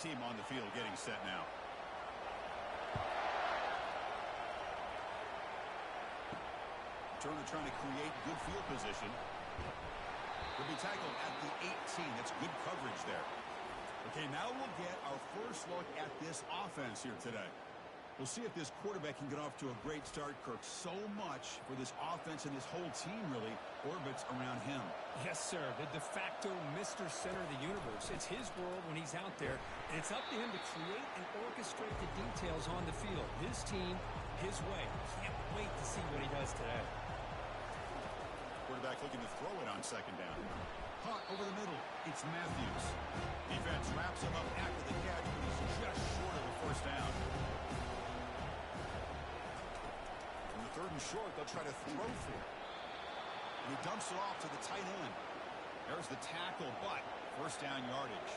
team on the field getting set now. Turner trying to create good field position. Will be tackled at the 18. That's good coverage there. Okay, now we'll get our first look at this offense here today. We'll see if this quarterback can get off to a great start, Kirk. So much for this offense and this whole team really orbits around him. Yes, sir. The de facto Mr. Center of the universe. It's his world when he's out there, and it's up to him to create and orchestrate the details on the field. His team, his way. Can't wait to see what he does today. Quarterback looking to throw it on second down. Caught over the middle. It's Matthews. Defense wraps him up after the catch, but he's just short of the first down. On the 3rd and short, they'll try to throw for it. And he dumps it off to the tight end. There's the tackle, but first down yardage.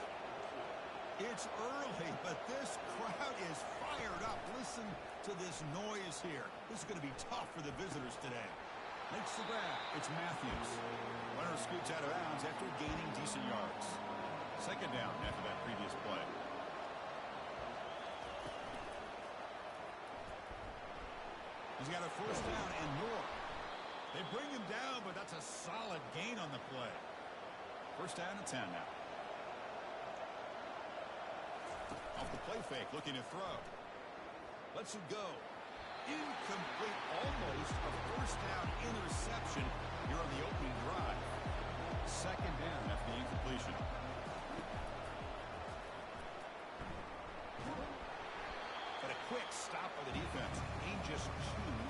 It's early, but this crowd is fired up. Listen to this noise here. This is going to be tough for the visitors today. Makes the grab. It's Matthews. Runner scoots out of bounds after gaining decent yards. Second down after that previous play. He's got a first down and more. They bring him down, but that's a solid gain on the play. First down and 10 now. Off the play fake, looking to throw. Lets it go. Incomplete, almost a first down interception here on the opening drive. Second down after the incompletion. But a quick stop by the defense. Gain just 2,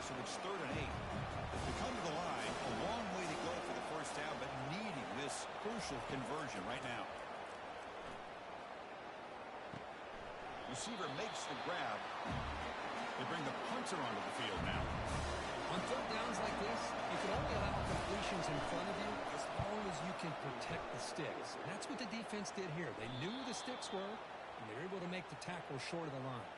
so it's 3rd and 8. They come to the line, a long way to go for the first down, but needing this crucial conversion right now. Receiver makes the grab. They bring the punter onto the field now. On 3rd downs like this, you can only allow completions in front of you as long as you can protect the sticks. And that's what the defense did here. They knew where the sticks were, and they were able to make the tackle short of the line.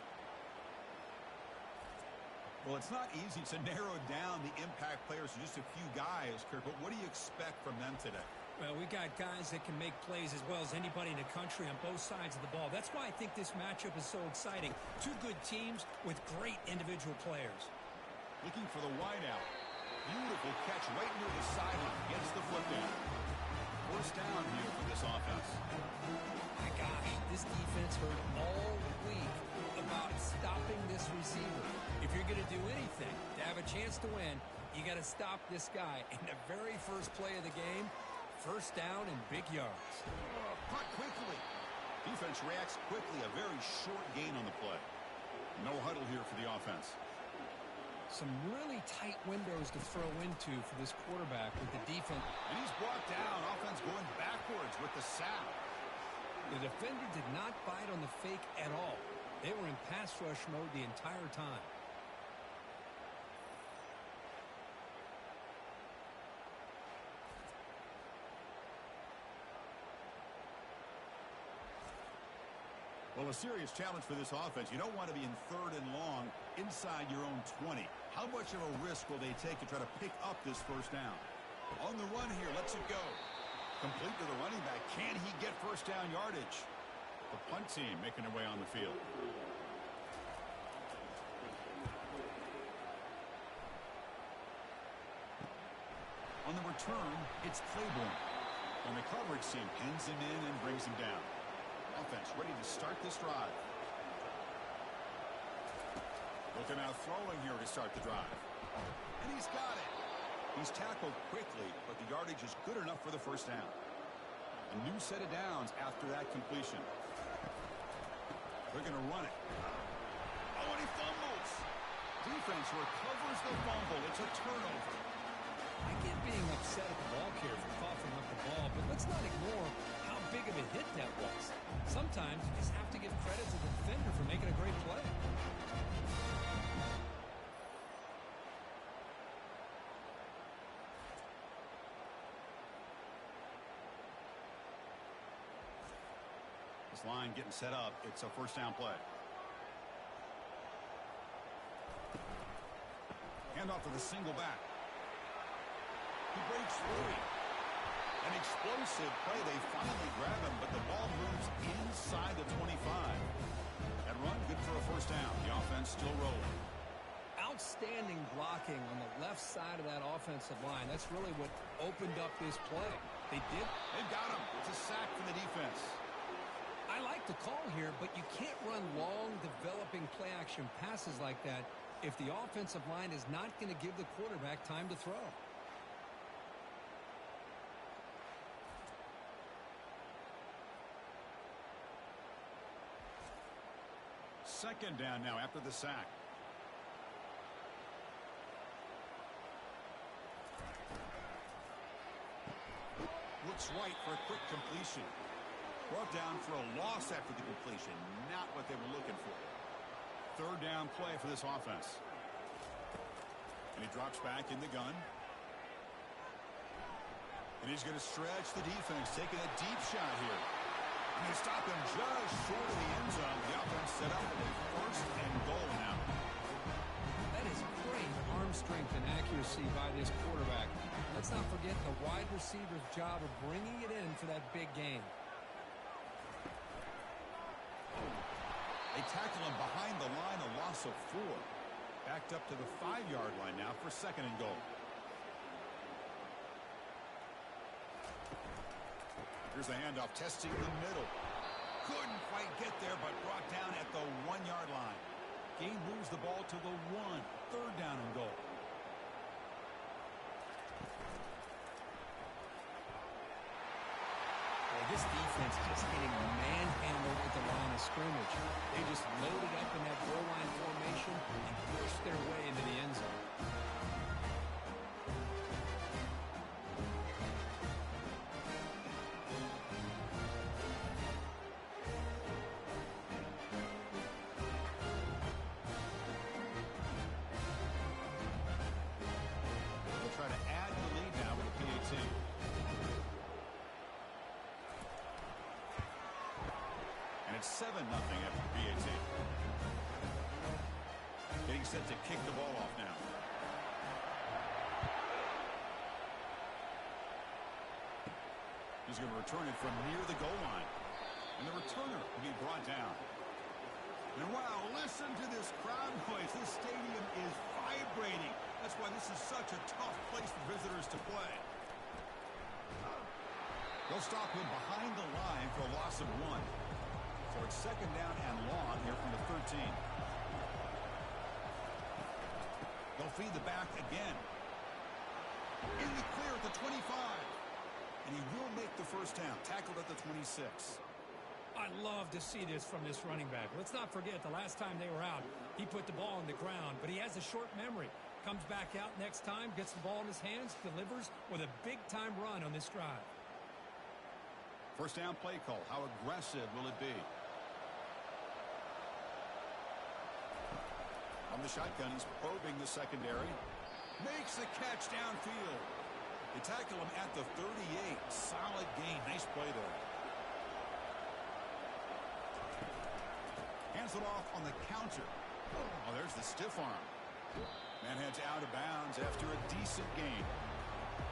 Well, it's not easy to narrow down the impact players to just a few guys, Kirk, but what do you expect from them today? Well, we got guys that can make plays as well as anybody in the country on both sides of the ball. That's why I think this matchup is so exciting. Two good teams with great individual players. Looking for the wideout. Beautiful catch right near the sideline. Gets the foot down. First down here for this offense. My gosh, this defense heard all week about stopping this receiver. If you're going to do anything to have a chance to win, you got to stop this guy. And the very first play of the game, first down and big yards. Caught quickly. Defense reacts quickly. A very short gain on the play. No huddle here for the offense. Some really tight windows to throw into for this quarterback with the defense. And he's brought down. Offense going backwards with the sack. The defender did not bite on the fake at all. They were in pass rush mode the entire time. Well, a serious challenge for this offense. You don't want to be in 3rd and long inside your own 20. How much of a risk will they take to try to pick up this first down? On the run here, lets it go. Complete to the running back. Can he get first down yardage? The punt team making their way on the field. On the return, it's Claiborne. And the coverage team pins him in and brings him down. Offense ready to start this drive. Looking out throwing here to start the drive. And he's got it. He's tackled quickly, but the yardage is good enough for the first down. A new set of downs after that completion. They're going to run it. Oh, and he fumbles. Defense recovers the fumble. It's a turnover. I get being upset at the ball carrier for coughing up the ball, but let's not ignore how big of a hit that was. Sometimes you just have to give credit to the defender for making a great play. This line getting set up. It's a first down play. Handoff to the single back. He breaks free. An explosive play. They finally grab him, but the ball moves inside the 25. outstanding blocking on the left side of that offensive line. That's really what opened up this play. They've got him. It's a sack for the defense. I like the call here, but you can't run long, developing play-action passes like that if the offensive line is not going to give the quarterback time to throw. Second down now after the sack. Looks right for a quick completion. Brought down for a loss after the completion. Not what they were looking for. Third down play for this offense. And he drops back in the gun. And he's going to stretch the defense, taking a deep shot here. And they stop him just short of the end zone. The offense set up with a first and goal now. That is great arm strength and accuracy by this quarterback. Let's not forget the wide receiver's job of bringing it in for that big game. They tackle him behind the line, a loss of 4. Backed up to the 5-yard line now for second and goal. Here's the handoff, testing the middle. Couldn't quite get there, but brought down at the 1-yard line. Gain moves the ball to the 1. Third down and goal. This defense just getting manhandled at the line of scrimmage. They just loaded up in that goal line formation and pushed their way into the end zone. They'll try to add the lead now with a PAT. It's 7-0 after PAT. Getting set to kick the ball off now. He's going to return it from near the goal line. And the returner will be brought down. And wow, listen to this crowd noise. This stadium is vibrating. That's why this is such a tough place for visitors to play. They'll stop him behind the line for a loss of 1. So it's second down and long here from the 13. They'll feed the back again. In the clear at the 25. And he will make the first down. Tackled at the 26. I love to see this from this running back. Let's not forget the last time they were out, he put the ball on the ground, but he has a short memory. Comes back out next time, gets the ball in his hands, delivers with a big-time run on this drive. First down play call. How aggressive will it be? On the shotgun, he's probing the secondary. Makes the catch downfield. They tackle him at the 38. Solid gain. Nice play there. Hands it off on the counter. Oh, there's the stiff arm. Man heads out of bounds after a decent gain.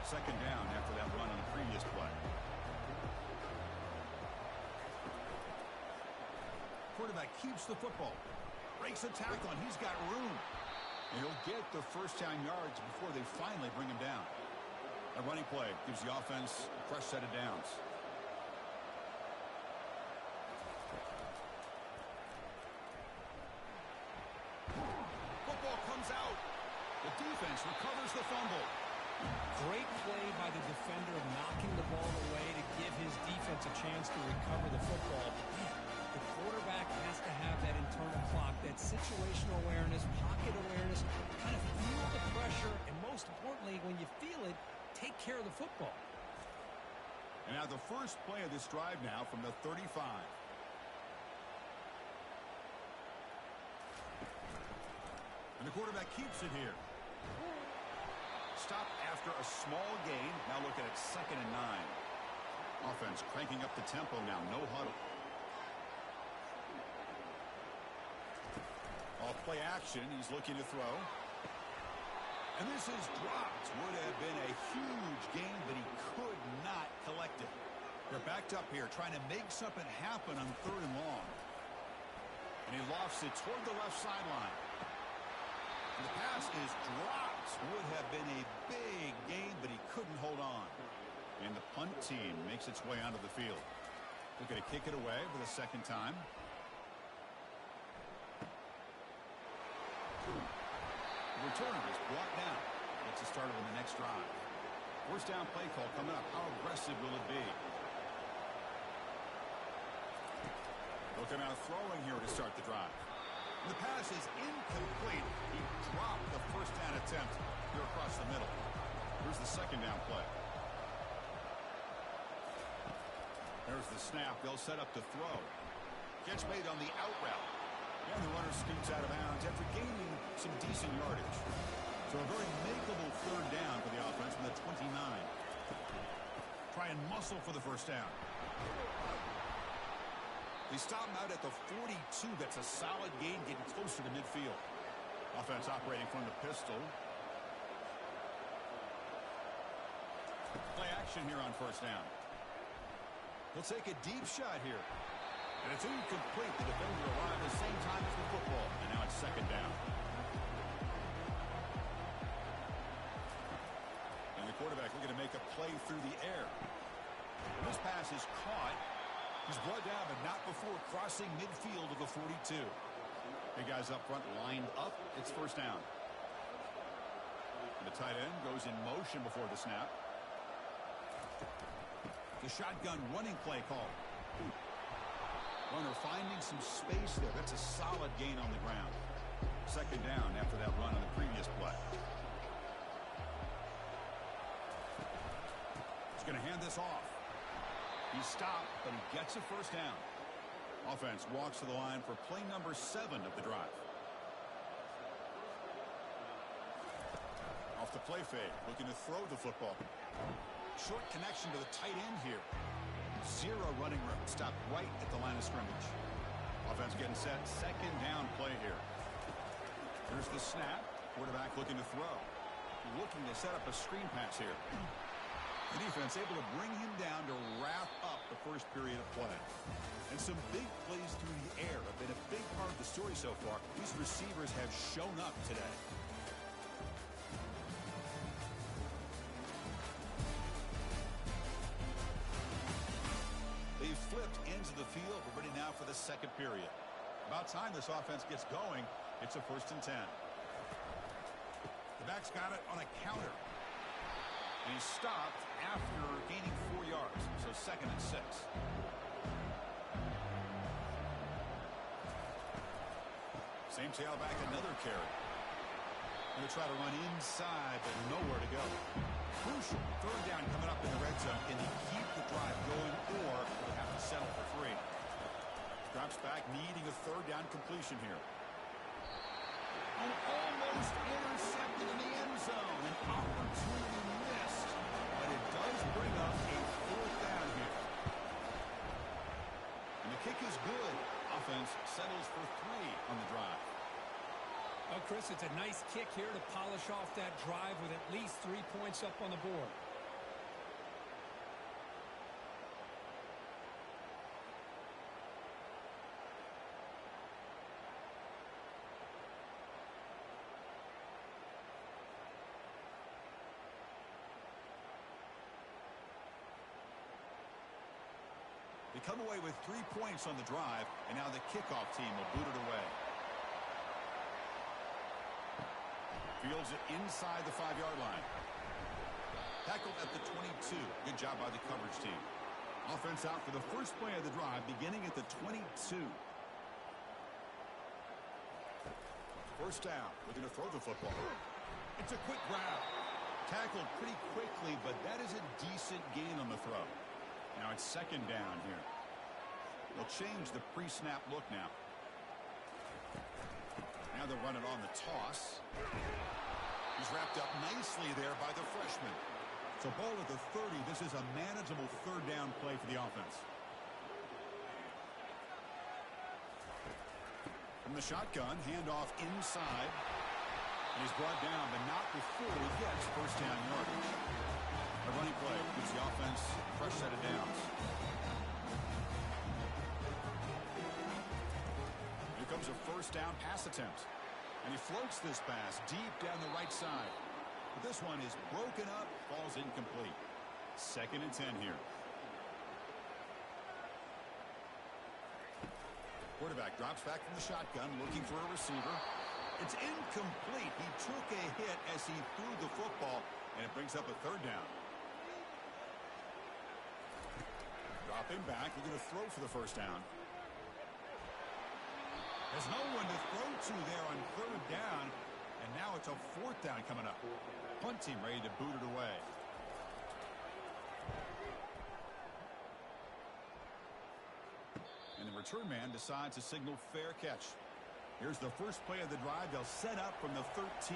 Second down after that run on the previous play. Quarterback keeps the football. Breaks a tackle, and he's got room. And he'll get the first down yards before they finally bring him down. A running play gives the offense a fresh set of downs. Football comes out. The defense recovers the fumble. Great play by the defender knocking the ball away to give his defense a chance to recover the football. Man, the quarterback has to have that internal clock, that situational awareness, pocket awareness, kind of feel the pressure, and most importantly, when you feel it, take care of the football. And now the first play of this drive now from the 35. And the quarterback keeps it here. Stop after a small gain. Now looking at second and 9. Offense cranking up the tempo now. No huddle. Off play action. He's looking to throw. And this is dropped. Would have been a huge gain, but he could not collect it. They're backed up here trying to make something happen on third and long. And he lofts it toward the left sideline. And the pass is dropped. Would have been a big gain, but he couldn't hold on. And the punt team makes its way onto the field. Looking to kick it away for the second time. The returner is brought down. Gets it started on the next drive. First down play call coming up. How aggressive will it be? Looking out throwing here to start the drive. The pass is incomplete. He dropped the first down attempt here across the middle. Here's the second down play. There's the snap. They'll set up to throw. Catch made on the out route. And the runner scoots out of bounds after gaining some decent yardage. So a very makeable third down for the offense from the 29. Try and muscle for the first down. They stop him out at the 42. That's a solid gain, getting closer to midfield. Offense operating from the pistol. Play action here on first down. He'll take a deep shot here. And it's incomplete. The defender arrived at the same time as the football. And now it's second down. And the quarterback looking to make a play through the air. And this pass is caught. He's brought down, but not before crossing midfield of the 42. The guys up front lined up. It's first down. And the tight end goes in motion before the snap. The shotgun running play call. Runner finding some space there. That's a solid gain on the ground. Second down after that run on the previous play. He's going to hand this off. He's stopped, but he gets a first down. Offense walks to the line for play number 7 of the drive. Off the play fake, looking to throw the football. Short connection to the tight end here. Zero running room. Stopped right at the line of scrimmage. Offense getting set. Second down play here. Here's the snap. Quarterback looking to throw. Looking to set up a screen pass here. The defense able to bring him down to wrap up the first period of play. And some big plays through the air have been a big part of the story so far. These receivers have shown up today. They've flipped ends of the field. We're ready now for the second period. About time this offense gets going. It's a 1st and 10. The back's got it on a counter. And he's stopped after gaining 4 yards. So 2nd and 6. Same tailback, another carry. Going to try to run inside, but nowhere to go. Crucial third down coming up in the red zone. Can he keep the drive going, or will they have to settle for 3? Drops back, needing a third down completion here. And almost intercepted in the end zone. An opportunity missed, but it does bring up a 4th down here. And the kick is good. Offense settles for 3 on the drive. Well, Chris, it's a nice kick here to polish off that drive with at least 3 points up on the board. They come away with 3 points on the drive, and now the kickoff team will boot it away. Fields it inside the 5-yard line. Tackled at the 22. Good job by the coverage team. Offense out for the first play of the drive, beginning at the 22. First down. Looking to throw the football. It's a quick grab. Tackled pretty quickly, but that is a decent gain on the throw. Now it's second down here. They'll change the pre-snap look now. Now they'll run it on the toss. He's wrapped up nicely there by the freshman. So ball at the 30. This is a manageable third down play for the offense. From the shotgun, handoff inside. And he's brought down, but not before he gets first down yardage. A running play gives the offense a fresh set of downs. Here comes a first down pass attempt. And he floats this pass deep down the right side. But this one is broken up, falls incomplete. 2nd and 10 here. Quarterback drops back from the shotgun, looking for a receiver. It's incomplete. He took a hit as he threw the football, and it brings up a 3rd down. Dropping back, looking to throw for the 1st down. There's no one to throw to there on 3rd down, and now it's a 4th down coming up. Punt team ready to boot it away. And the return man decides to signal fair catch. Here's the first play of the drive. They'll set up from the 13.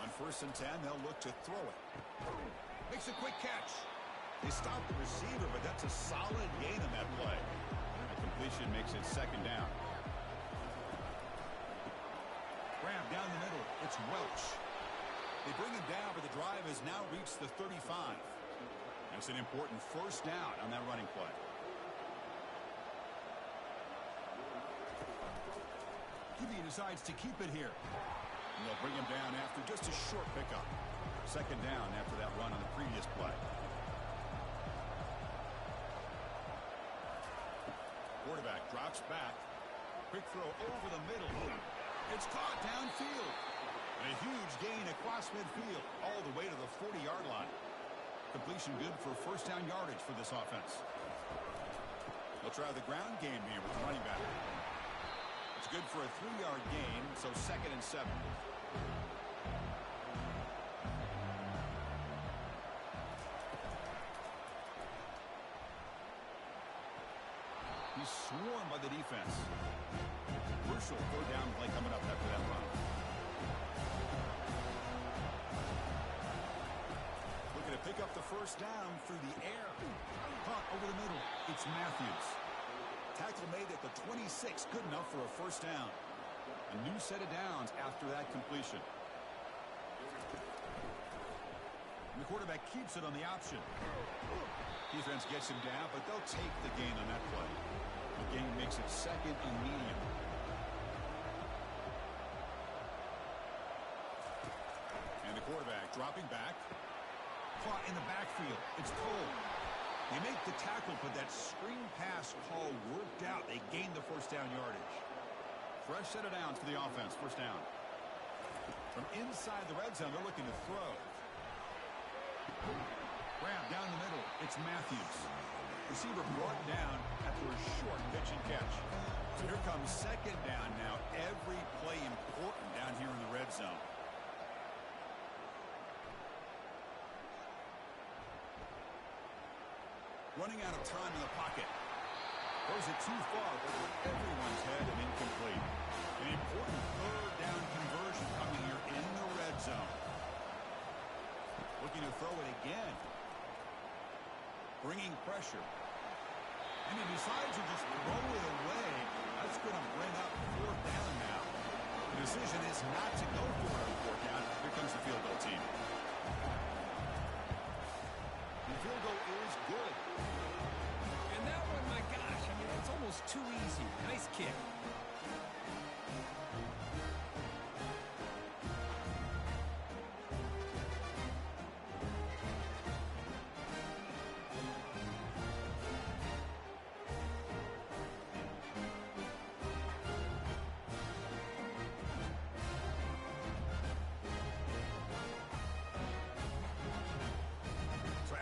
On 1st and 10, they'll look to throw it. Makes a quick catch. They stop the receiver, but that's a solid gain on that play. A completion makes it 2nd down. Grab down the middle. It's Welch. They bring him down, but the drive has now reached the 35. That's an important 1st down on that running play. He decides to keep it here. And they'll bring him down after just a short pickup. 2nd down after that run on the previous play. Quarterback drops back. Quick throw over the middle. It's caught downfield. And a huge gain across midfield all the way to the 40-yard line. Completion good for 1st down yardage for this offense. They'll try the ground game here with the running back. It's good for a 3-yard gain, so 2nd and 7. He's swarmed by the defense. Crucial 4th down play coming up after that run. Looking to pick up the 1st down through the air. Caught over the middle. It's Matthews. Tackle made at the 26. Good enough for a 1st down. A new set of downs after that completion. And the quarterback keeps it on the option. Defense gets him down, but they'll take the gain on that play. The gain makes it 2nd and medium. And the quarterback dropping back. Caught in the backfield. It's pulled. They make the tackle, but that screen pass call worked out. They gained the 1st down yardage. Fresh set of downs for the offense. 1st down. From inside the red zone, they're looking to throw. Grab down the middle. It's Matthews. Receiver brought down after a short pitch and catch. So here comes 2nd down now. Every play important down here in the red zone. Running out of time in the pocket. Throws it too far over everyone's head and incomplete. An important 3rd down conversion coming here in the red zone. Looking to throw it again. Bringing pressure. And he decides to just throw it away. That's going to bring up 4th down now. The decision is not to go for it on 4th down. Here comes the field goal team. The field goal is good. And that one, my gosh, I mean, it's almost too easy. Nice kick.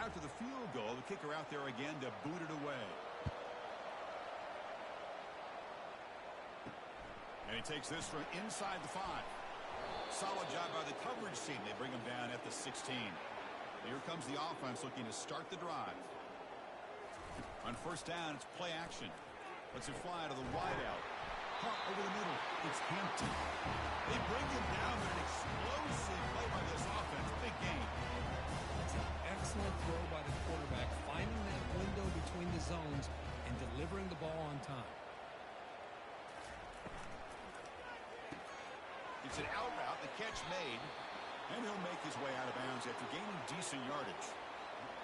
After the field goal, the kicker out there again to boot it away. And he takes this from inside the 5. Solid job by the coverage team. They bring him down at the 16. Here comes the offense looking to start the drive. On 1st down, it's play action. Lets it fly to the wideout. Caught over the middle. It's Hampton. They bring him down with an explosive play by this offense. Big game. Excellent throw by the quarterback, finding that window between the zones and delivering the ball on time. It's an out route, the catch made, and he'll make his way out of bounds after gaining decent yardage.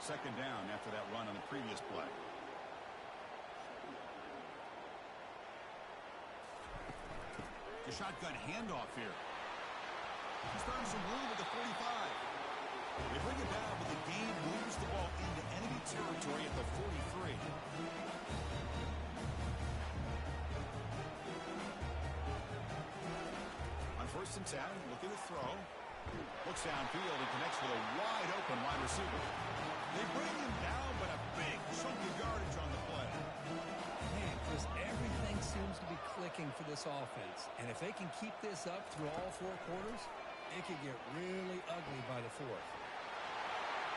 2nd down after that run on the previous play. The shotgun handoff here. He's found some room at the 45. They bring it down, but the game moves the ball into enemy territory at the 43. On 1st and 10, looking to throw. Looks downfield and connects with a wide open wide receiver. They bring him down, but a big chunk of yardage on the play. Man, Chris, everything seems to be clicking for this offense. And if they can keep this up through all 4 quarters, it could get really ugly by the 4th.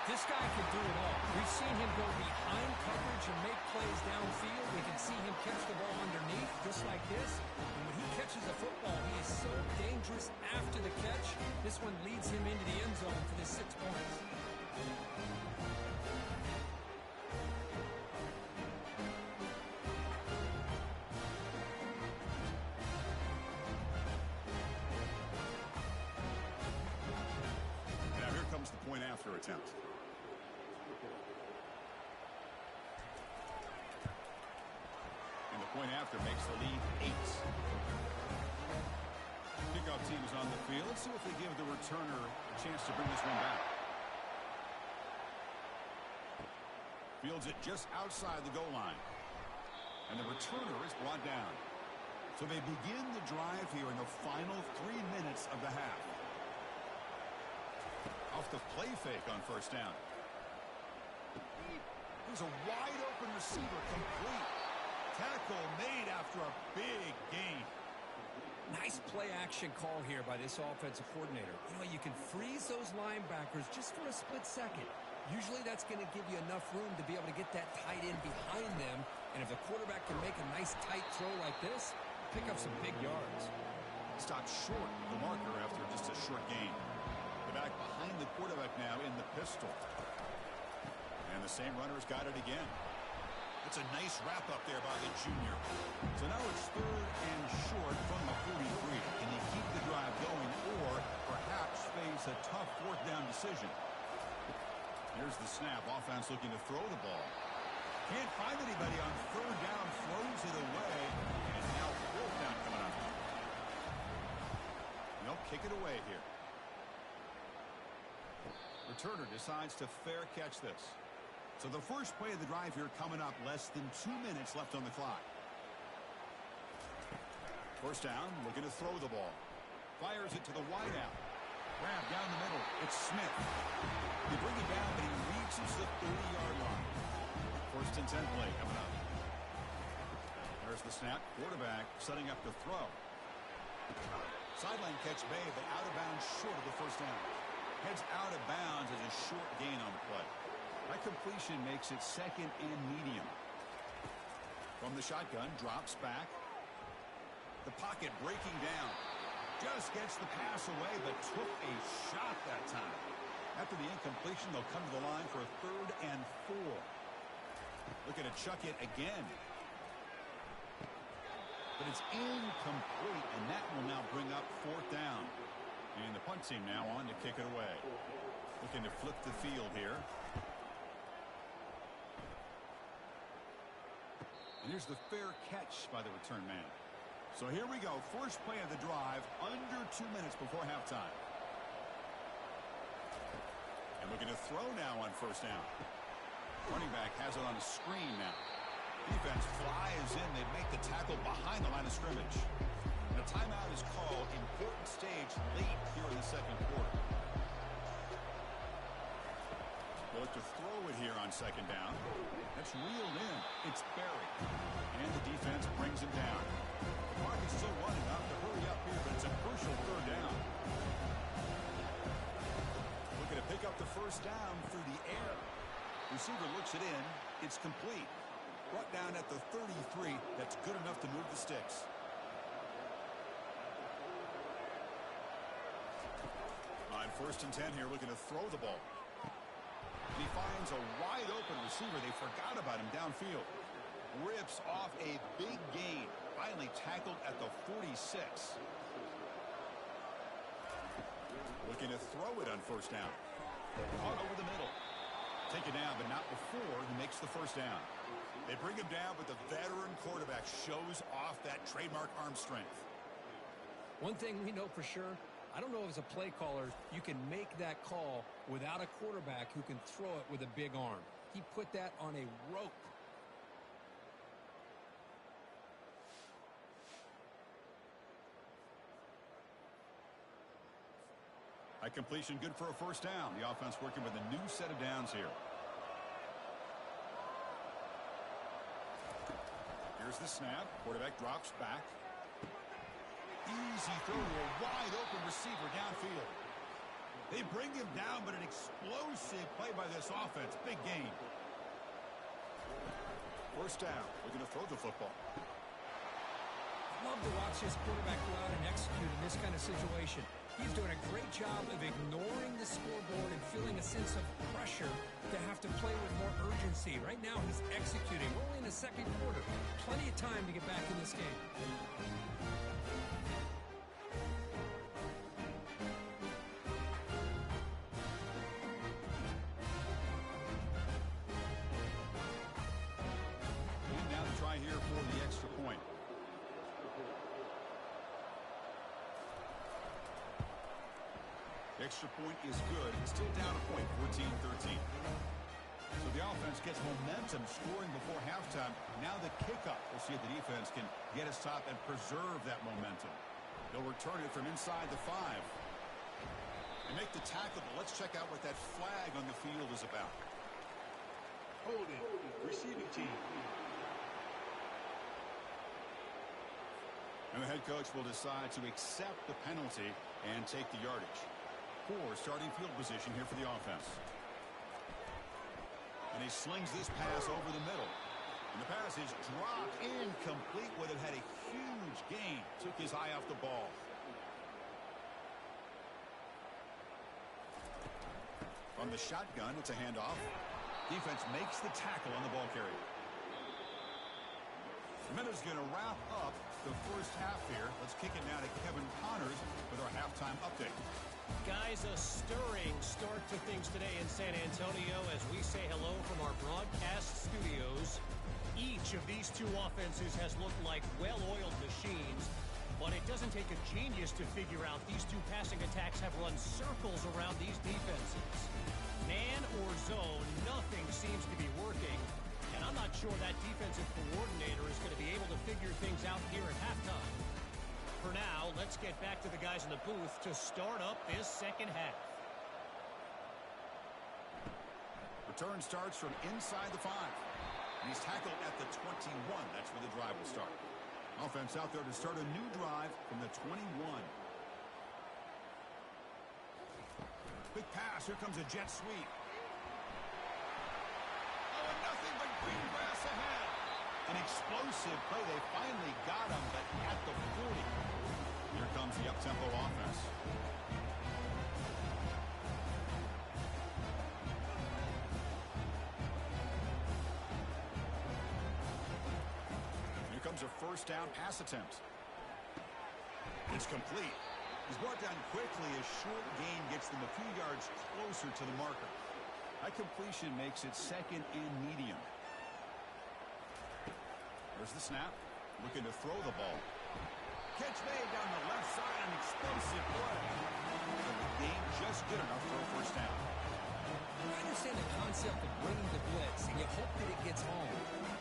This guy can do it all. We've seen him go behind coverage and make plays downfield. We can see him catch the ball underneath, just like this. And when he catches a football, he is so dangerous after the catch. This one leads him into the end zone for the 6 points. Now here comes the point after attempt. Point after makes the lead 8. Kickoff team is on the field. Let's see if they give the returner a chance to bring this one back. Fields it just outside the goal line. And the returner is brought down. So they begin the drive here in the final 3 minutes of the half. Off the play fake on 1st down. There's a wide open receiver, complete. Tackle made after a big gain. Nice play action call here by this offensive coordinator. You know, you can freeze those linebackers just for a split second. Usually that's going to give you enough room to be able to get that tight end behind them. And if the quarterback can make a nice tight throw like this, pick up some big yards. Stopped short of the marker after just a short gain. The back behind the quarterback now in the pistol. And the same runner's got it again. It's a nice wrap up there by the junior. So now it's 3rd and short from the 43. Can he keep the drive going or perhaps face a tough 4th down decision? Here's the snap. Offense looking to throw the ball. Can't find anybody on 3rd down. Throws it away. And now 4th down coming up. They'll kick it away here. Returner decides to fair catch this. So the first play of the drive here coming up, less than 2 minutes left on the clock. 1st down, looking to throw the ball. Fires it to the wideout. Grab down the middle. It's Smith. They bring it down, but he reaches the 30-yard line. 1st and 10 play coming up. There's the snap. Quarterback setting up the throw. Sideline catch made, but out of bounds short of the 1st down. Heads out of bounds as a short gain on the play. That completion makes it 2nd and medium. From the shotgun, drops back. The pocket breaking down. Just gets the pass away, but took a shot that time. After the incompletion, they'll come to the line for a 3rd and 4. Looking to chuck it again. But it's incomplete, and that will now bring up 4th down. And the punt team now on to kick it away. Looking to flip the field here. And here's the fair catch by the return man. So here we go. First play of the drive, under 2 minutes before halftime. And looking to throw now on 1st down. Running back has it on a screen now. Defense flies in. They make the tackle behind the line of scrimmage. And a timeout is called. Important stage late here in the 2nd quarter. They look to throw it here on 2nd down. That's reeled in. It's buried. And the defense brings him down. The clock is still running. Have to hurry up here, but it's a crucial 3rd down. Looking to pick up the 1st down through the air. Receiver looks it in. It's complete. Brought down at the 33. That's good enough to move the sticks. On 1st and 10 here, looking to throw the ball. He finds a wide open receiver. They forgot about him downfield. Rips off a big gain. Finally tackled at the 46. Looking to throw it on 1st down. Caught over the middle. Taken down, but not before he makes the 1st down. They bring him down, but the veteran quarterback shows off that trademark arm strength. One thing we know for sure, I don't know if as a play caller you can make that call without a quarterback who can throw it with a big arm. He put that on a rope. High completion, good for a first down. The offense working with a new set of downs here. Here's the snap. Quarterback drops back. Easy throw to a wide open receiver downfield. They bring him down, but an explosive play by this offense. Big gain. First down. We're going to throw the football. Love to watch this quarterback go out and execute in this kind of situation. He's doing a great job of ignoring the scoreboard and feeling a sense of pressure to have to play with more urgency. Right now, he's executing. We're only in the second quarter. Plenty of time to get back in this game. And now to try here for the extra point. Extra point is good. It's still down a point, 14-13. So the offense gets momentum scoring before halftime. Now the kickoff. We'll see if the defense can get a stop and preserve that momentum. They'll return it from inside the 5. They make the tackle, but let's check out what that flag on the field is about. Holding. Receiving team. And the head coach will decide to accept the penalty and take the yardage. Poor starting field position here for the offense. And he slings this pass over the middle. And the pass is dropped incomplete. Would have had a huge gain. Took his eye off the ball. From the shotgun, it's a handoff. Defense makes the tackle on the ball carrier. The minute's going to wrap up the first half here. Let's kick it now to Kevin Connors with our halftime update. Guys, a stirring start to things today in San Antonio as we say hello from our broadcast studios. Each of these two offenses has looked like well-oiled machines, but it doesn't take a genius to figure out these two passing attacks have run circles around these defenses. Man or zone, nothing seems to be working, and I'm not sure that defensive coordinator is going to be able to figure things out here at halftime. For now, let's get back to the guys in the booth to start up this second half. Return starts from inside the 5. And he's tackled at the 21. That's where the drive will start. Offense out there to start a new drive from the 21. Quick pass. Here comes a jet sweep. Oh, and nothing but green grass ahead. An explosive play. They finally got him, but at the 40. Here comes the up-tempo offense. Here comes a first down pass attempt. It's complete. He's brought down quickly as short gain gets them a few yards closer to the marker. That completion makes it second and medium. There's the snap. Looking to throw the ball. Catch made down the left side, an explosive play. And the game just good enough for a first down. I understand the concept of bringing the blitz, and you hope that it gets home.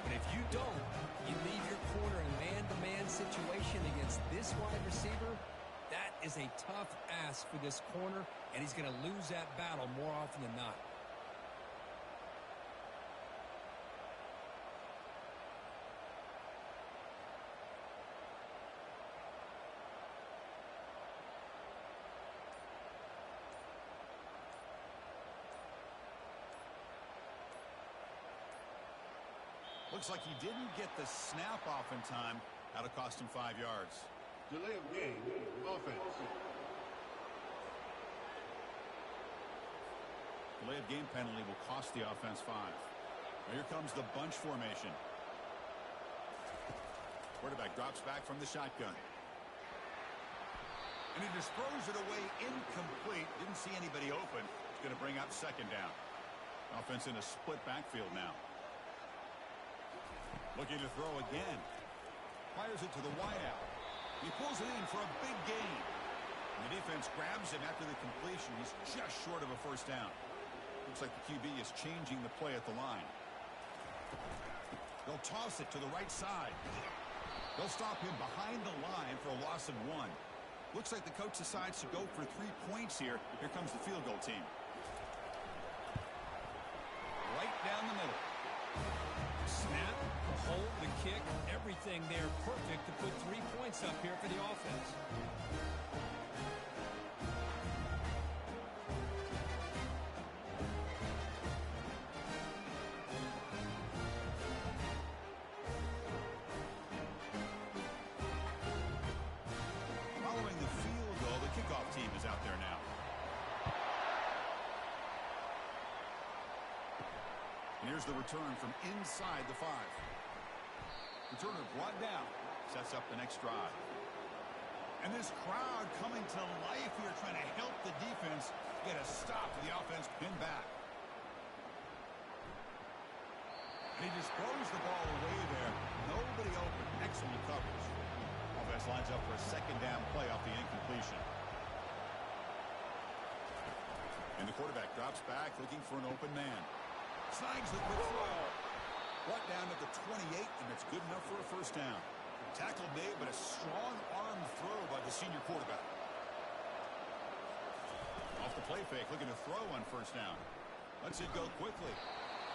But if you don't, you leave your corner in a man-to-man situation against this wide receiver. That is a tough ask for this corner, and he's going to lose that battle more often than not. Looks like he didn't get the snap off in time. That'll cost him 5 yards. Delay of game. Offense. Delay of game penalty will cost the offense 5. Now here comes the bunch formation. Quarterback drops back from the shotgun. And he just throws it away incomplete. Didn't see anybody open. It's going to bring up second down. Offense in a split backfield now. Looking to throw again. Fires it to the wideout. He pulls it in for a big gain. And the defense grabs him after the completion. He's just short of a first down. Looks like the QB is changing the play at the line. They'll toss it to the right side. They'll stop him behind the line for a loss of 1. Looks like the coach decides to go for 3 points here. Here comes the field goal team. Right down the middle. Snap, hold, the kick, everything there perfect to put 3 points up here for the offense. Following the field goal, the kickoff team is out there now. And here's the return from inside the 5. Returner brought down. Sets up the next drive. And this crowd coming to life here, trying to help the defense get a stop with the offense pinned back. And he just throws the ball away there. Nobody open. Excellent coverage. Offense lines up for a second down play off the incompletion. And the quarterback drops back looking for an open man. Snags the quick throw. Brought down at the 28, and it's good enough for a first down. Tackle made, but a strong arm throw by the senior quarterback. Off the play fake, looking to throw on first down. Lets it go quickly.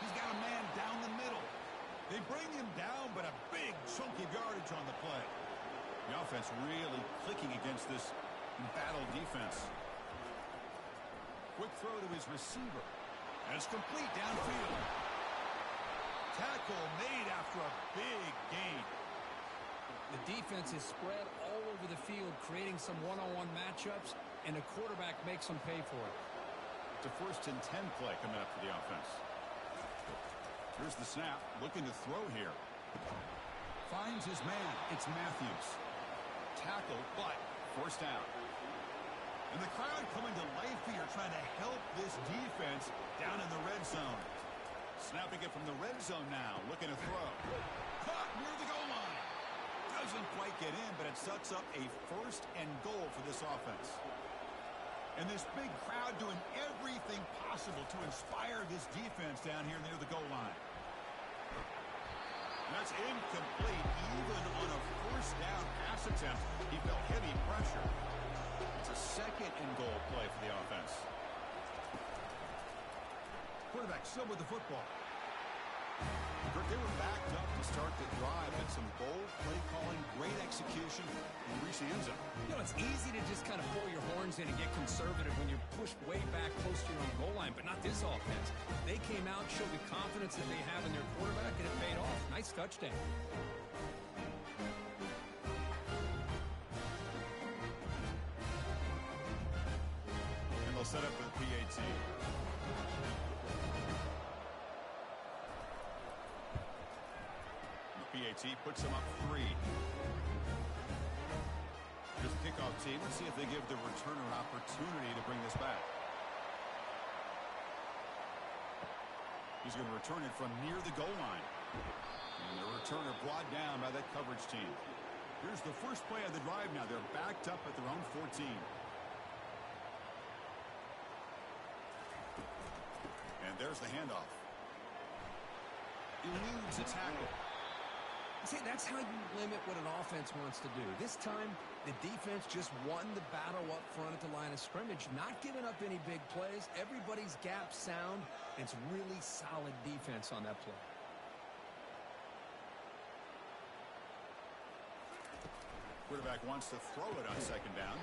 He's got a man down the middle. They bring him down, but a big chunk of yardage on the play. The offense really clicking against this embattled defense. Quick throw to his receiver. And it's complete downfield. Tackle made after a big gain. The defense is spread all over the field, creating some one-on-one matchups, and the quarterback makes them pay for it. It's a 1st and 10 play coming up for the offense. Here's the snap, looking to throw here. Finds his man. It's Matthews. Tackle, but first down. And the crowd coming to life here, trying to help this defense down in the red zone. Snapping it from the red zone now, looking to throw. Caught near the goal line. Doesn't quite get in, but it sets up a 1st and goal for this offense. And this big crowd doing everything possible to inspire this defense down here near the goal line. And that's incomplete, even on a first down pass attempt. He felt heavy pressure. It's a 2nd and goal play for the offense. Quarterback still with the football. They were backed up to start the drive. Had some bold play calling, great execution, and reach the end zone. You know, it's easy to just kind of pull your horns in and get conservative when you're pushed way back close to your own goal line, but not this offense. They came out, showed the confidence that they have in their quarterback, and it paid off. Nice touchdown. And they'll set up for the PAT. PAT puts them up 3. Here's the kickoff team. Let's see if they give the returner an opportunity to bring this back. He's going to return it from near the goal line. And the returner brought down by that coverage team. Here's the first play of the drive now. They're backed up at their own 14. And there's the handoff. Eludes a tackle. See, that's how you limit what an offense wants to do. This time, the defense just won the battle up front at the line of scrimmage, not giving up any big plays. Everybody's gap sound. It's really solid defense on that play. Quarterback wants to throw it on 2nd down.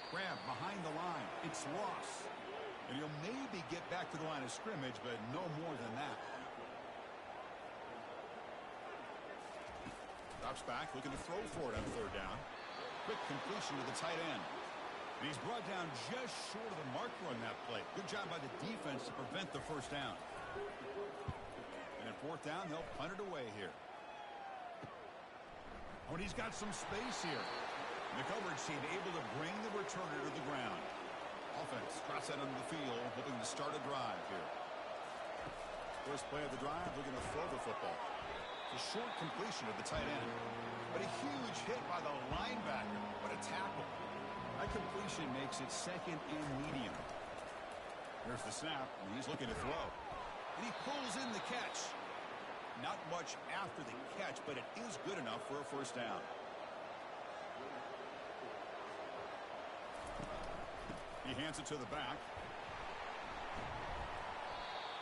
Grab behind the line. It's lost. And he'll maybe get back to the line of scrimmage, but no more than that. Drops back, looking to throw for it on 3rd down. Quick completion to the tight end. And he's brought down just short of the marker on that play. Good job by the defense to prevent the first down. And at 4th down, they'll punt it away here. Oh, and he's got some space here. And the coverage team able to bring the returner to the ground. Offense trots that under the field, hoping to start a drive here. First play of the drive, looking to throw the football. A short completion of the tight end. But a huge hit by the linebacker. What a tackle. That completion makes it second and medium. Here's the snap, and he's looking to throw. And he pulls in the catch. Not much after the catch, but it is good enough for a first down. He hands it to the back.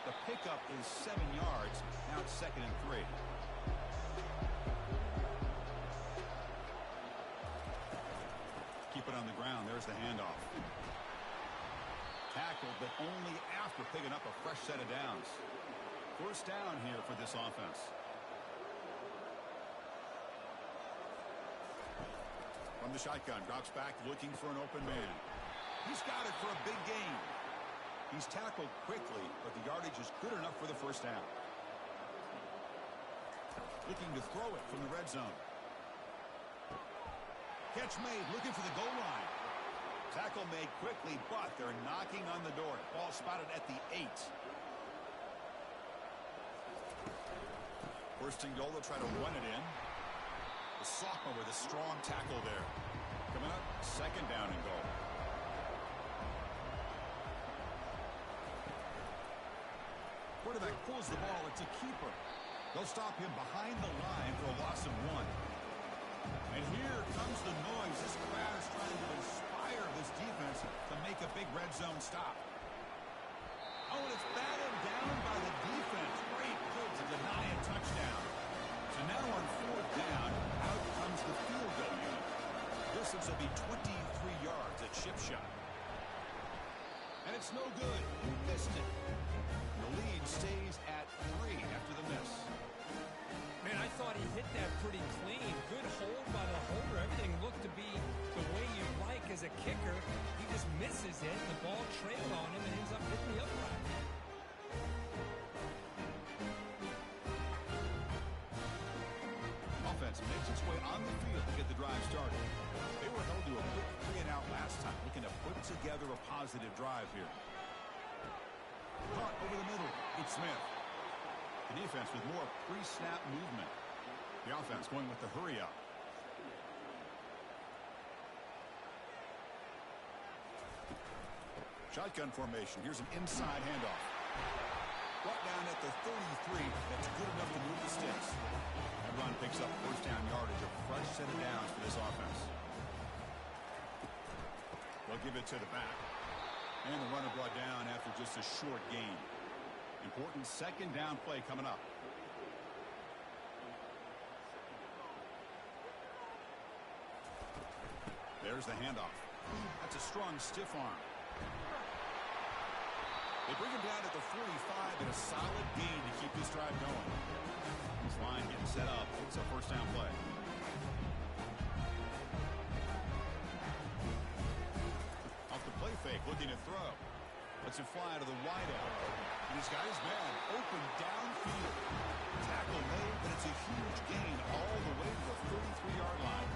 The pickup is 7 yards. Now it's 2nd and 3. Keep it on the ground. There's the handoff. Tackled, but only after picking up a fresh set of downs. First down here for this offense. From the shotgun, drops back looking for an open man. He's got it for a big gain. He's tackled quickly, but the yardage is good enough for the first down. Looking to throw it from the red zone. Catch made, looking for the goal line. Tackle made quickly, but they're knocking on the door. Ball spotted at the 8. First and goal, they'll try to run it in. The sophomore with a strong tackle there. Coming up, 2nd down and goal. Quarterback pulls the ball. It's a keeper. They'll stop him behind the line for a loss of 1. And here comes the noise. This crowd is trying to inspire this defense to make a big red zone stop. Oh, and it's batted down by the defense. Great pull to deny a touchdown. So now on 4th down, out comes the field goal unit. Distance will be 23 yards at chip shot. And it's no good. You missed it. The lead stays at 3 after the miss. Man, I thought he hit that pretty clean. Good hold by the holder. Everything looked to be the way you like as a kicker. He just misses it. The ball trailed on him and ends up hitting the upright. Offense makes its way on the field to get the drive started. They were held to a quick 3-and-out last time, looking to put together a positive drive here. Caught over the middle. It's Smith. The defense with more pre-snap movement. The offense going with the hurry-up. Shotgun formation. Here's an inside handoff. Brought down at the 33. That's good enough to move the sticks. That run picks up first down yardage. A fresh set of downs for this offense. They'll give it to the back. And the runner brought down after just a short gain. Important 2nd down play coming up. There's the handoff. That's a strong stiff arm. They bring him down at the 45 and a solid gain to keep this drive going. This line getting set up. It's a first down play. Off the play fake, looking to throw. Lets it fly to the wideout. And he's got his man open downfield. Tackle made, but it's a huge gain all the way to the 33-yard line.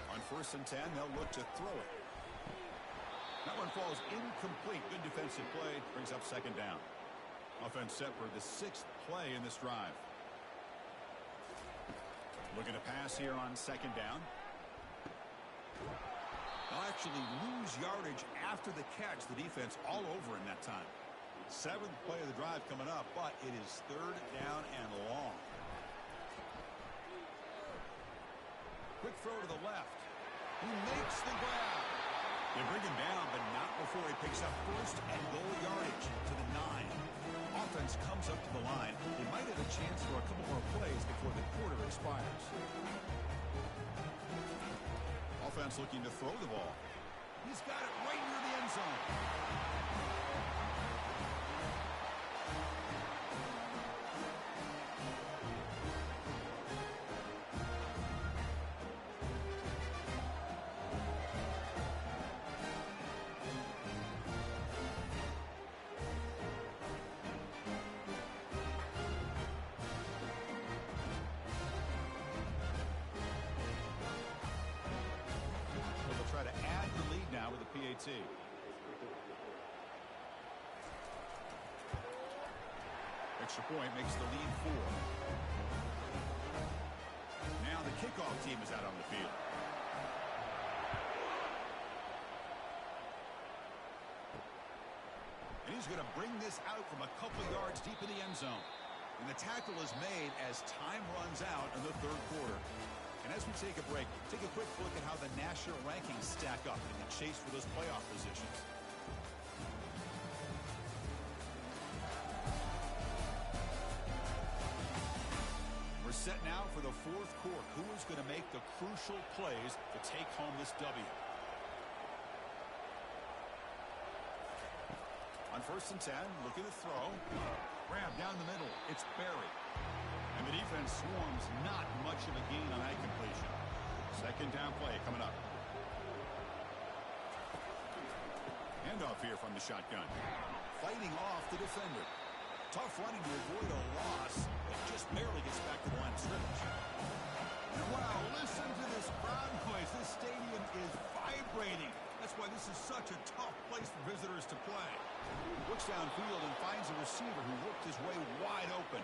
On 1st and 10, they'll look to throw it. That one falls incomplete. Good defensive play. Brings up 2nd down. Offense set for the 6th play in this drive. Looking to pass here on 2nd down. They'll actually lose yardage after the catch. The defense all over in that time. 7th play of the drive coming up, but it is 3rd down and long. Quick throw to the left. He makes the grab. They bring him down, but not before he picks up first and goal yardage to the 9. Offense comes up to the line. They might have a chance for a couple more plays before the quarter expires. Offense looking to throw the ball. He's got it right near the end zone. Try to add the lead now with the PAT. Extra point makes the lead 4. Now the kickoff team is out on the field. And he's going to bring this out from a couple yards deep in the end zone. And the tackle is made as time runs out in the third quarter. And as we take a break, take a quick look at how the national rankings stack up in the chase for those playoff positions. We're set now for the fourth quarter. Who is going to make the crucial plays to take home this W? On 1st and 10, looking to throw. Grab down the middle. It's Barry. And the defense swarms, not much of a gain on that completion. Second down play coming up. Handoff here from the shotgun. Fighting off the defender. Tough running to avoid a loss. It just barely gets back to the line of scrimmage. And wow, listen to this crowd noise. This stadium is vibrating. That's why this is such a tough place for visitors to play. Looks downfield and finds a receiver who worked his way wide open.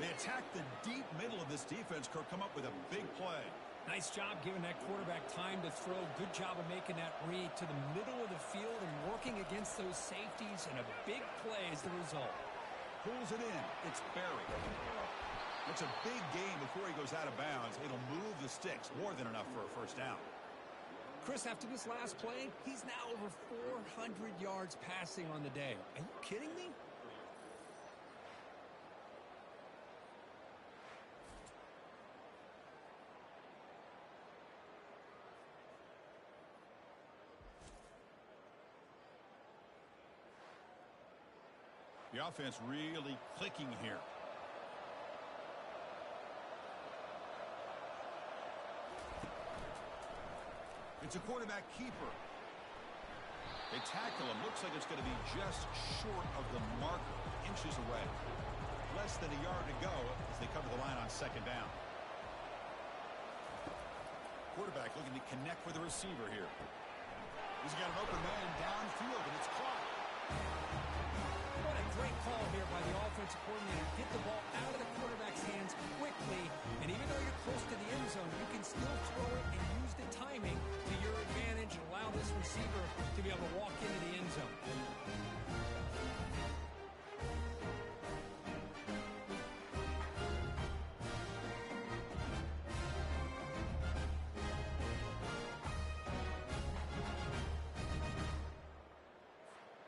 They attack the deep middle of this defense, Kirk, come up with a big play. Nice job giving that quarterback time to throw. Good job of making that read to the middle of the field and working against those safeties, and a big play is the result. Pulls it in. It's Barry. It's a big gain before he goes out of bounds. It'll move the sticks, more than enough for a first down. Chris, after this last play, he's now over 400 yards passing on the day. Are you kidding me? The offense really clicking here. It's a quarterback keeper. They tackle him. Looks like it's going to be just short of the marker, inches away. Less than a yard to go as they come to the line on second down. Quarterback looking to connect with the receiver here. He's got an open man downfield, and it's caught. What a great call here by the offensive coordinator. Get the ball out of the quarterback's hands quickly, and even though you're close to the end zone, you can still throw it and use the timing to your advantage and allow this receiver to be able to walk into the end zone.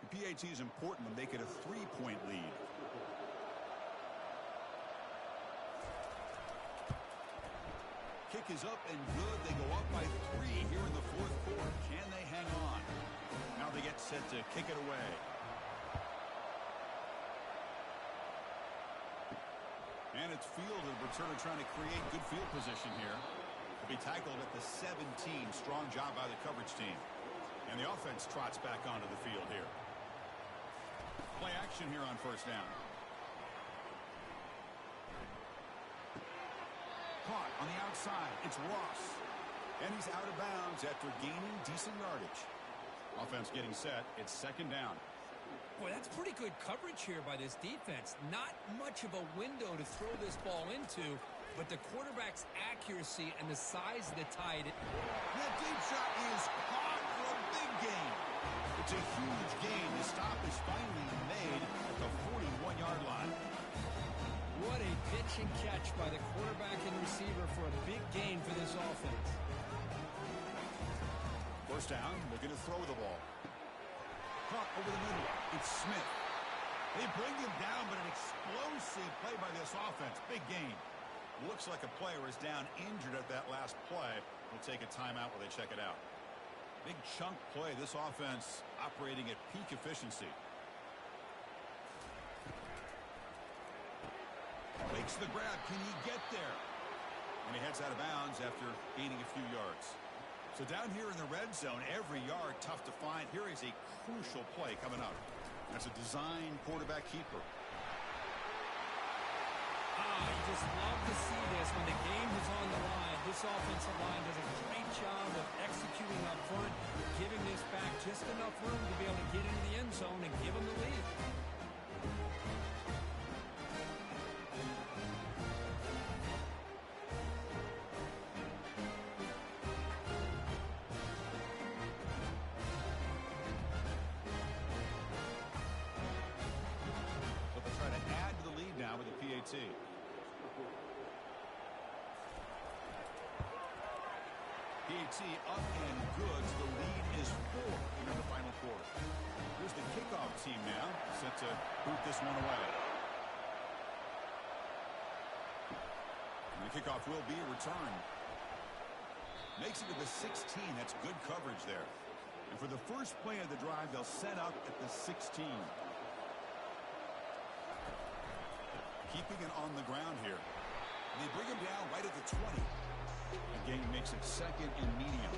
PAT is important to make it a 3-point lead. Kick is up and good. They go up by 3 here in the fourth quarter. Can they hang on? Now they get set to kick it away. And it's fielded. Returner trying to create good field position here. Will be tackled at the 17. Strong job by the coverage team. And the offense trots back onto the field here. Play action here on first down. Caught on the outside. It's Ross. And he's out of bounds after gaining decent yardage. Offense getting set. It's second down. Boy, that's pretty good coverage here by this defense. Not much of a window to throw this ball into, but the quarterback's accuracy and the size of the tight. That deep shot is caught for a big gain. It's a huge gain. The stop is finally made at the 41-yard line. What a pitch and catch by the quarterback and receiver for a big gain for this offense. First down, looking to throw the ball. Caught over the middle. It's Smith. They bring him down, but an explosive play by this offense. Big gain. Looks like a player is down injured at that last play. We'll take a timeout while they check it out. Big chunk play. This offense operating at peak efficiency. Makes the grab. Can he get there? And he heads out of bounds after gaining a few yards. So down here in the red zone, every yard tough to find. Here is a crucial play coming up. That's a design quarterback keeper. You just love to see this when the game is on the line. This offensive line does a great job of executing up front, giving this back just enough room to be able to get into the end zone and give them the lead. PAT up and good. So the lead is 4 in the final quarter. Here's the kickoff team now, set to boot this one away. And the kickoff will be a return. Makes it to the 16. That's good coverage there. And for the first play of the drive, they'll set up at the 16. Keeping it on the ground here. And they bring him down right at the 20. Again, makes it second and medium.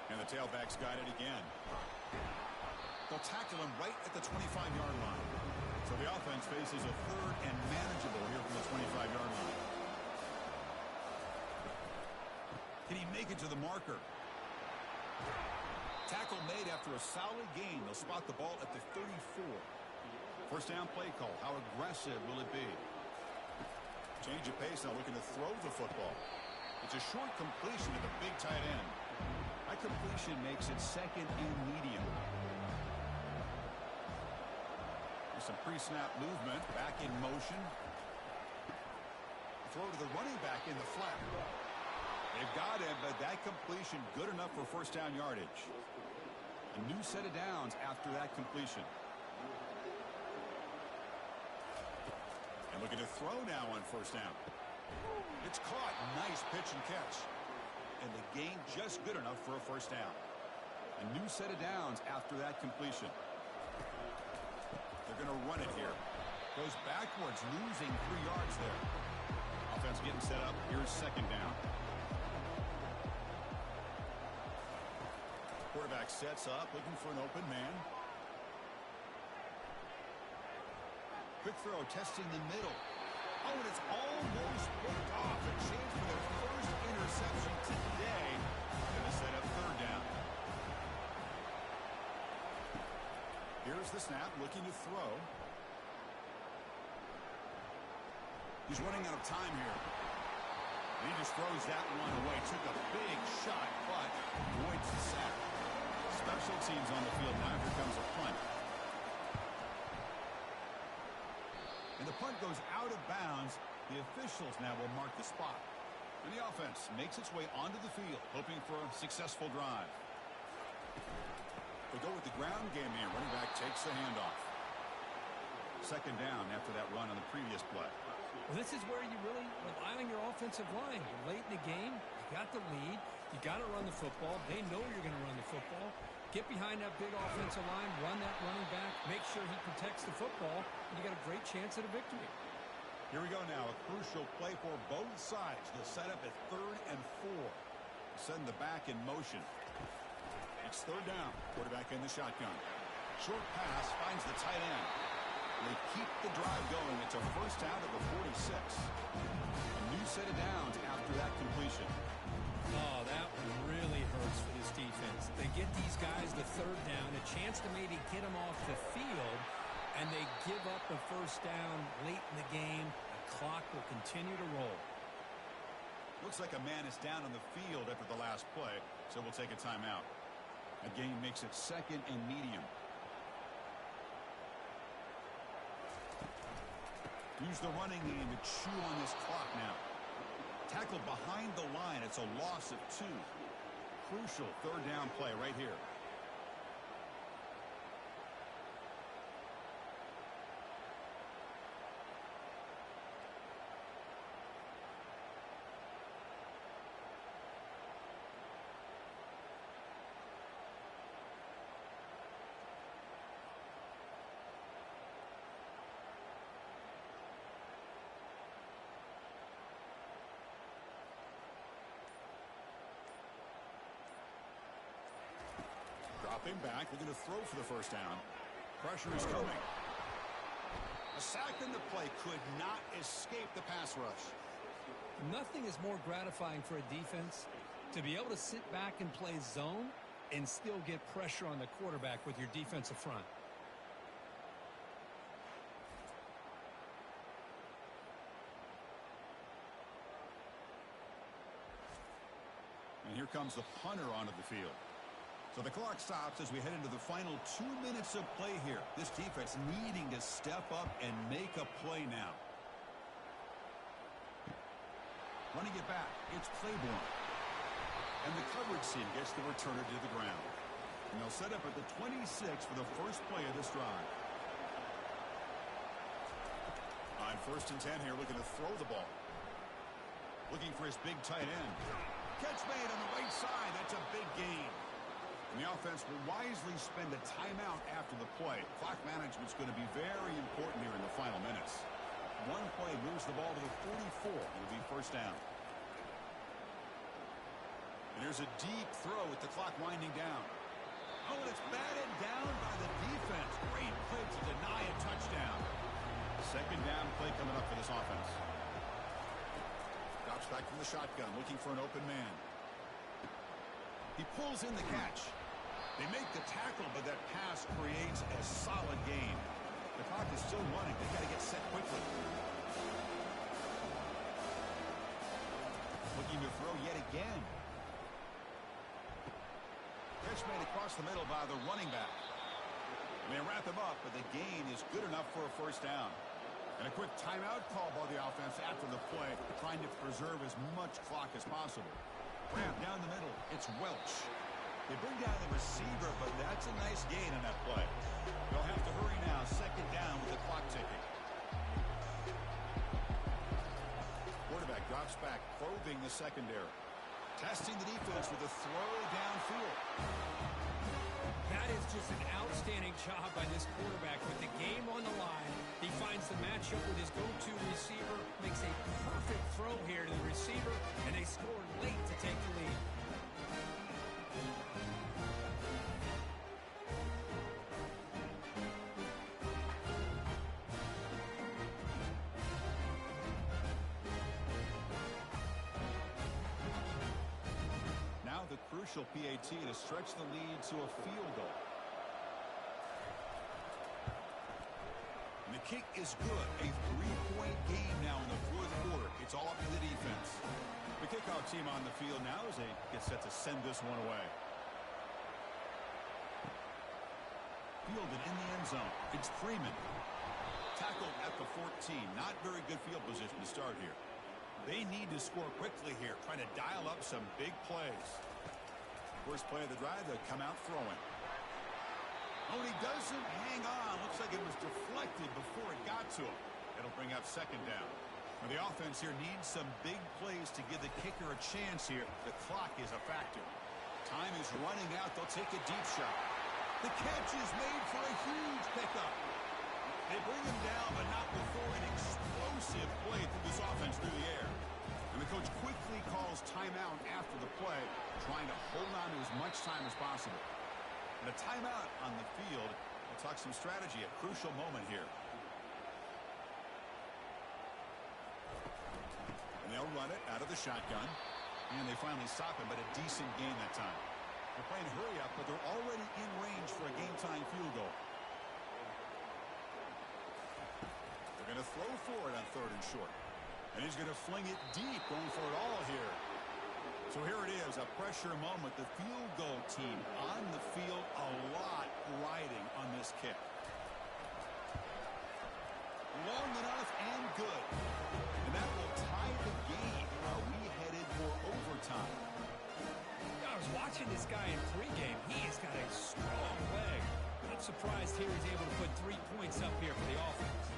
And the tailback's got it again. They'll tackle him right at the 25-yard line. So the offense faces a third and manageable here from the 25-yard line. Can he make it to the marker? Tackle made after a solid gain. They'll spot the ball at the 34. First down play call. How aggressive will it be? Change of pace now, looking to throw the football. It's a short completion to the big tight end. That completion makes it second and medium. There's some pre-snap movement. Back in motion. Throw to the running back in the flat. They've got him, but that completion good enough for first down yardage. A new set of downs after that completion. And looking to throw now on first down. It's caught. Nice pitch and catch. And the gain just good enough for a first down. A new set of downs after that completion. They're going to run it here. Goes backwards, losing 3 yards there. Offense getting set up. Here's second down. Quarterback sets up, looking for an open man. Quick throw, testing the middle. Oh, and it's almost picked off. A chance for their first interception today. Going to set up third down. Here's the snap, looking to throw. He's running out of time here. And he just throws that one away. Took a big shot, but avoids the sack. Special teams on the field now. Here comes a punt. And the punt goes out of bounds. The officials now will mark the spot. And the offense makes its way onto the field, hoping for a successful drive. They go with the ground game here. Running back takes the handoff. Second down after that run on the previous play. Well, this is where you really rely on your offensive line. You're late in the game. You got the lead. You got to run the football. They know you're going to run the football. Get behind that big offensive line. Run that running back. Make sure he protects the football. And you got a great chance at a victory. Here we go now. A crucial play for both sides. They'll set up at 3rd and 4. Send the back in motion. It's third down. Quarterback in the shotgun. Short pass finds the tight end. They keep the drive going. It's a first down at the 46. A new set of downs after that completion. Oh, that one really hurts for this defense. They get these guys the third down, a chance to maybe get them off the field, and they give up the first down late in the game. The clock will continue to roll. Looks like a man is down on the field after the last play, so we'll take a timeout. A gain makes it second and medium. Use the running game to chew on this clock now. Tackled behind the line. It's a loss of 2. Crucial third down play right here. Dropping back, looking to throw for the first down. Pressure is coming. A sack in the play could not escape the pass rush. Nothing is more gratifying for a defense to be able to sit back and play zone and still get pressure on the quarterback with your defensive front. And here comes the punter onto the field. So the clock stops as we head into the final 2 minutes of play here. This defense needing to step up and make a play now. running it back. It's Claiborne. And the coverage team gets the returner to the ground. And they'll set up at the 26 for the first play of this drive. On 1st and 10 here, looking to throw the ball. Looking for his big tight end. Catch made on the right side. That's a big gain. And the offense will wisely spend a timeout after the play. Clock management's going to be very important here in the final minutes. One play moves the ball to the 44. It'll be first down. And there's a deep throw with the clock winding down. Oh, and it's batted down by the defense. Great play to deny a touchdown. Second down play coming up for this offense. Drops back from the shotgun, looking for an open man. He pulls in the catch. They make the tackle, but that pass creates a solid gain. The clock is still running. They've got to get set quickly. Looking to throw yet again. Catch made across the middle by the running back. They wrap him up, but the gain is good enough for a first down. And a quick timeout call by the offense after the play, trying to preserve as much clock as possible. Ramp down the middle. It's Welch. They bring down the receiver, but that's a nice gain on that play. They'll have to hurry now. Second down with the clock ticking. Quarterback drops back, probing the secondary. Testing the defense with a throw downfield. That is just an outstanding job by this quarterback with the game on the line. He finds the matchup with his go-to receiver, makes a perfect throw here to the receiver, and they score late to take the lead. Now the crucial PAT to stretch the lead to a field goal. And the kick is good. A 3-point game now in the fourth quarter. It's all up to the defense. The kickoff team on the field now as they get set to send this one away. Fielded in the end zone. It's Freeman. Tackled at the 14. Not very good field position to start here. They need to score quickly here, trying to dial up some big plays. First play of the drive, they come out throwing. Oh, and he doesn't hang on. Looks like it was deflected before it got to him. It'll bring up second down. Now, the offense here needs some big plays to give the kicker a chance here. The clock is a factor. Time is running out. They'll take a deep shot. The catch is made for a huge pickup. They bring him down, but not before an explosive play through this offense through the air. And the coach quickly calls timeout after the play, trying to hold on to as much time as possible. And a timeout on the field will talk some strategy, a crucial moment here. And they'll run it out of the shotgun. And they finally stop him, but a decent gain that time. They're playing hurry up, but they're already in range for a game-time field goal. They're going to throw for it on 3rd and short. And he's going to fling it deep, going for it all here. So here it is, a pressure moment. The field goal team on the field, a lot riding on this kick. Long enough and good. And that will tie the game. Are we headed for overtime? I was watching this guy in pregame. He has got a strong leg. I'm surprised here he's able to put 3 points up here for the offense.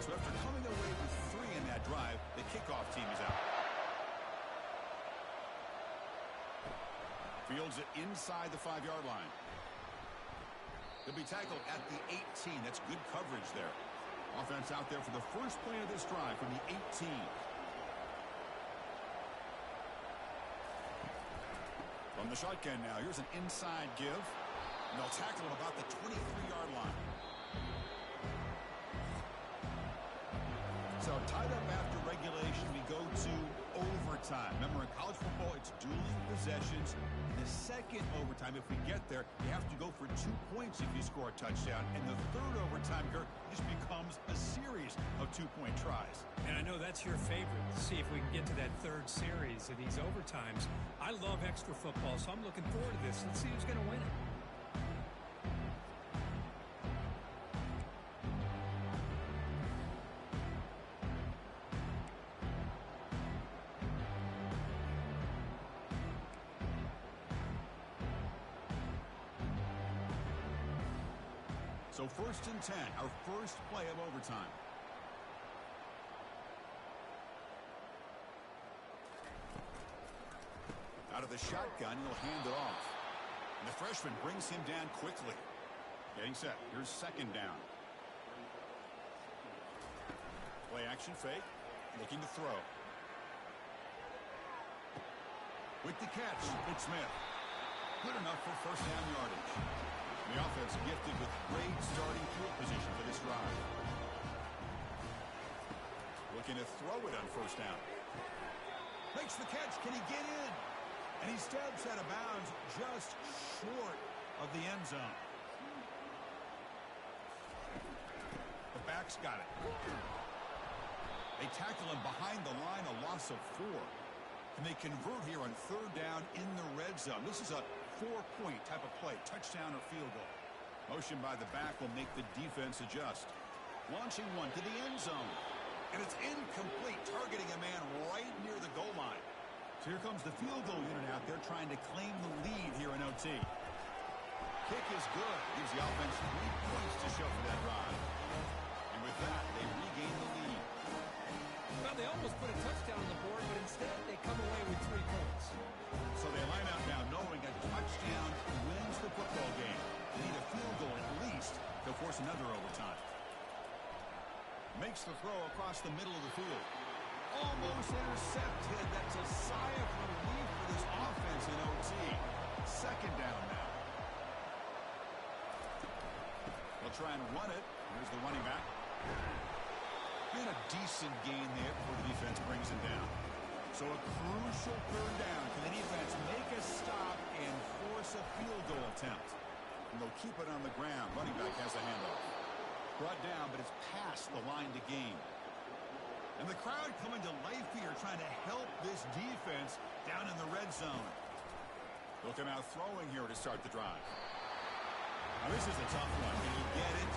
So after coming away with 3 in that drive, the kickoff team is out. Fields it inside the 5-yard line. They'll be tackled at the 18. That's good coverage there. Offense out there for the first play of this drive from the 18. From the shotgun now, here's an inside give. And they'll tackle him about the 23-yard line. So tied up after regulation, we go to overtime. Remember, in college football, it's dueling possessions. In the second overtime, if we get there, you have to go for 2 points if you score a touchdown. And the third overtime, Kirk, just becomes a series of 2-point tries. And I know that's your favorite. See if we can get to that third series of these overtimes. I love extra football, so I'm looking forward to this. Let's see who's going to win it. So 1st and 10, our first play of overtime. Out of the shotgun, he'll hand it off. And the freshman brings him down quickly. Getting set. Here's 2nd down. Play action fake. Looking to throw. With the catch, it's Smith. Good enough for 1st down yardage. The offense gifted with great starting field position for this drive. Looking to throw it on 1st down. Makes the catch. Can he get in? And he steps out of bounds just short of the end zone. The back's got it. They tackle him behind the line, a loss of 4. Can they convert here on 3rd down in the red zone? This is a 4-point type of play, touchdown or field goal. Motion by the back will make the defense adjust. Launching one to the end zone. And it's incomplete, targeting a man right near the goal line. So here comes the field goal unit out there trying to claim the lead here in OT. Kick is good. Gives the offense 3 points to show for that drive. And with that, they regain the lead. Well, they almost put a touchdown on the board, but instead they come away with 3 points. So they line out now knowing a touchdown wins the football game. They need a field goal at least to force another overtime. Makes the throw across the middle of the field. Almost intercepted. That's a sigh of relief for this offense in OT. 2nd down now. They'll try and run it. Here's the running back. And a decent gain there before the defense brings him down. So a crucial 3rd down. Can the defense make a stop and force a field goal attempt? And they'll keep it on the ground. Running back has the handoff. Brought down, but it's past the line to gain. And the crowd coming to life here, trying to help this defense down in the red zone. They'll come out throwing here to start the drive. Now this is a tough one. Can you get it